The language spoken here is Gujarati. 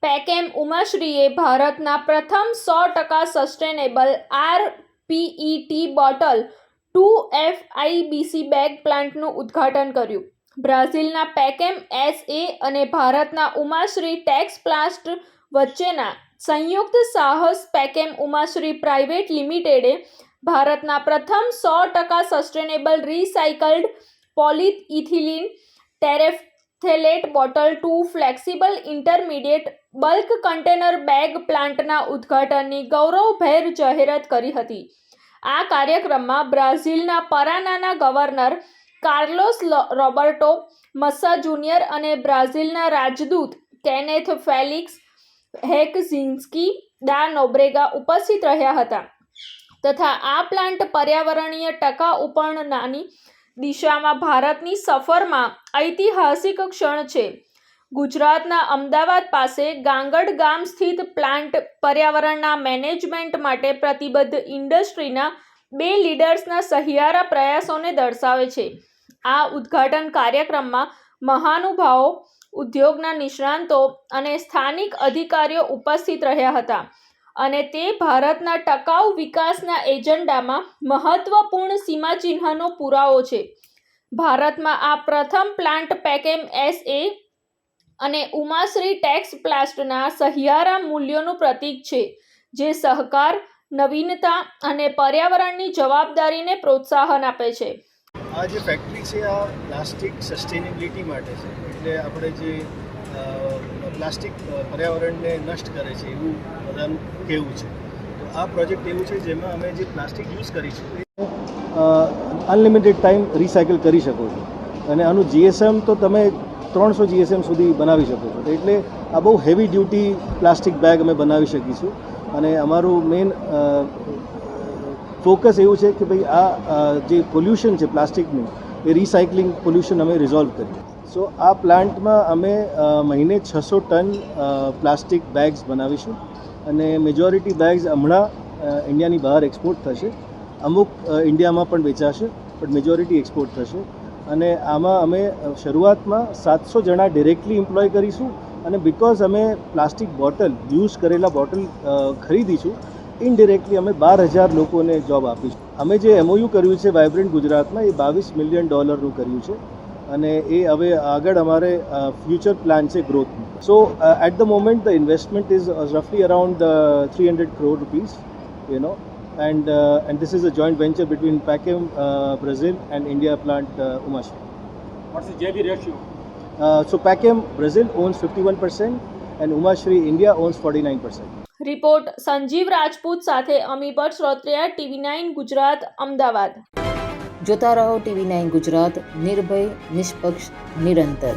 પેકેમ ઉમાશ્રીએ ભારતના પ્રથમ 100% સસ્ટેનેબલ આરપીઈટી બોટલ 2FIBC બેગ પ્લાન્ટનું ઉદ્ઘાટન કર્યું. બ્રાઝિલના પેકેમ SA અને ભારતના ઉમાશ્રી ટેક્સ પ્લાન્ટ વચ્ચેના સંયુક્ત સાહસ પેકેમ ઉમાશ્રી પ્રાઇવેટ લિમિટેડે ભારતના પ્રથમ 100% sustainable recycled polyethylene terephthalate bottle 2 flexible intermediate bulk container bag પ્લાન્ટના ઉદ્ઘાટનની ગૌરવભેર જાહેરાત કરી હતી. આ કાર્યક્રમમાં બ્રાઝિલના પરાનાના governor Carlos Roberto Massa junior અને બ્રાઝિલના રાજદૂત કેનેથ ફેલિક્સ હેકઝિન્સ્કી દા નોબ્રેગા ઉપસ્થિત રહ્યા હતા તથા આ પ્લાન્ટ પર્યાવરણીય ટકાઉપણની દિશામાં ભારતની સફરમાં ઐતિહાસિક ક્ષણ છે. ગુજરાતના અમદાવાદ પાસે ગાંગડ ગામ સ્થિત પ્લાન્ટ પર્યાવરણના મેનેજમેન્ટ માટે પ્રતિબદ્ધ ઇન્ડસ્ટ્રીના 2 લીડર્સના સહિયારા પ્રયાસોને દર્શાવે છે. આ ઉદ્ઘાટન કાર્યક્રમમાં મહાનુભાવો, ઉદ્યોગના નિષ્ણાંતો અને સ્થાનિક અધિકારીઓ ઉપસ્થિત રહ્યા હતા અને તે ભારતના ટકાઉ વિકાસના એજન્ડામાં મહત્વપૂર્ણ સીમાચિહ્નનો પુરાવો છે. ભારતમાં આ પ્રથમ પ્લાન્ટ પેકેમ SA અને ઉમાશ્રી ટેક્સ પ્લાન્ટના સહિયારા મૂલ્યોનું પ્રતીક છે, જે સહકાર, નવીનતા અને પર્યાવરણની જવાબદારીને પ્રોત્સાહન આપે છે. આ જે ફેક્ટરી છે આ પ્લાસ્ટિક સસ્ટેનેબિલિટી માટે છે, એટલે આપણે જે પ્લાસ્ટિક પર્યાવરણને નષ્ટ કરે છે એવું બધાનું કહેવું છે. તો આ પ્રોજેક્ટ એવું છે જેમાં અમે જે પ્લાસ્ટિક યુઝ કરીશું એ અનલિમિટેડ ટાઈમ રિસાયકલ કરી શકો છો અને આનું GSM તો તમે 300 GSM સુધી બનાવી શકો છો. એટલે આ બહુ હેવી ડ્યુટી પ્લાસ્ટિક બેગ અમે બનાવી શકીશું અને અમારું મેઇન ફોકસ એવું છે કે ભાઈ આ જે પોલ્યુશન છે પ્લાસ્ટિકનું એ રિસાયકલિંગ પોલ્યુશન અમે રિઝોલ્વ કરીએ. સો આ પ્લાન્ટમાં અમે મહિને 600 ટન પ્લાસ્ટિક બેગ્સ બનાવીશું અને મેજોરિટી બેગ્સ હમણાં ઇન્ડિયાની બહાર એક્સપોર્ટ થશે. અમુક ઇન્ડિયામાં પણ વેચાશે, પણ મેજોરિટી એક્સપોર્ટ થશે. અને આમાં અમે શરૂઆતમાં 700 જણા ડિરેક્ટલી એમ્પ્લોય કરીશું અને બિકોઝ અમે પ્લાસ્ટિક બોટલ યુઝ કરેલા બોટલ ખરીદીશું, ઇનડિરેક્ટલી અમે 12,000 લોકોને જોબ આપીશું. અમે જે MOU કર્યું છે વાઇબ્રન્ટ ગુજરાતમાં એ $22 મિલિયન કર્યું છે અને એ હવે આગળ અમારે ફ્યુચર પ્લાન છે ગ્રોથનું. So at the moment the investment is રફલી around 300 crore rupees, and this is a joint venture between Pakem Brazil and India plant Umashri. What's the JV ratio? So Pakem Brazil owns 51% and Umashri India owns 49%. Report Sanjeev Rajput સાથે અમી ભટ્ટ શ્રોત્રિયા, TV9 ગુજરાત, અમદાવાદ. જોતા રહો TV9 ગુજરાત, નિર્ભય, નિષ્પક્ષ, નિરંતર.